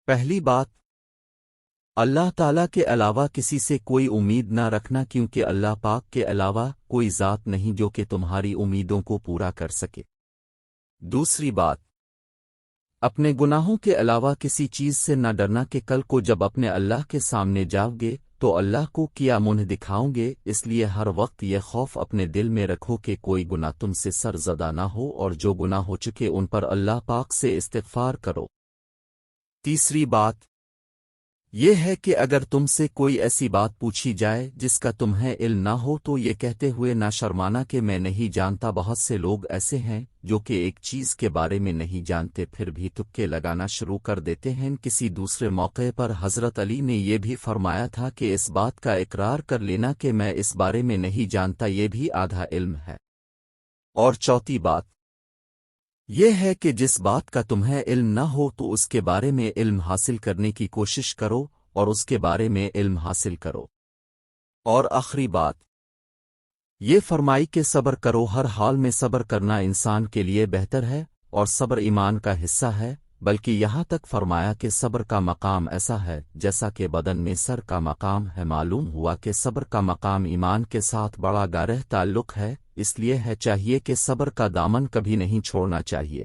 پہلی بات، اللہ تعالیٰ کے علاوہ کسی سے کوئی امید نہ رکھنا، کیونکہ اللہ پاک کے علاوہ کوئی ذات نہیں جو کہ تمہاری امیدوں کو پورا کر سکے۔ دوسری بات، اپنے گناہوں کے علاوہ کسی چیز سے نہ ڈرنا کہ کل کو جب اپنے اللہ کے سامنے جاؤ گے تو اللہ کو کیا منہ دکھاؤں گے، اس لیے ہر وقت یہ خوف اپنے دل میں رکھو کہ کوئی گناہ تم سے سر زدہ نہ ہو، اور جو گناہ ہو چکے ان پر اللہ پاک سے استغفار کرو۔ تیسری بات یہ ہے کہ اگر تم سے کوئی ایسی بات پوچھی جائے جس کا تمہیں علم نہ ہو تو یہ کہتے ہوئے نہ شرمانا کہ میں نہیں جانتا۔ بہت سے لوگ ایسے ہیں جو کہ ایک چیز کے بارے میں نہیں جانتے پھر بھی تکے لگانا شروع کر دیتے ہیں۔ کسی دوسرے موقع پر حضرت علی نے یہ بھی فرمایا تھا کہ اس بات کا اقرار کر لینا کہ میں اس بارے میں نہیں جانتا یہ بھی آدھا علم ہے۔ اور چوتھی بات یہ ہے کہ جس بات کا تمہیں علم نہ ہو تو اس کے بارے میں علم حاصل کرنے کی کوشش کرو اور اس کے بارے میں علم حاصل کرو۔ اور آخری بات یہ فرمائی کہ صبر کرو، ہر حال میں صبر کرنا انسان کے لیے بہتر ہے اور صبر ایمان کا حصہ ہے، بلکہ یہاں تک فرمایا کہ صبر کا مقام ایسا ہے جیسا کہ بدن میں سر کا مقام ہے۔ معلوم ہوا کہ صبر کا مقام ایمان کے ساتھ بڑا گہرا تعلق ہے، اس لیے ہے چاہیے کہ صبر کا دامن کبھی نہیں چھوڑنا چاہیے۔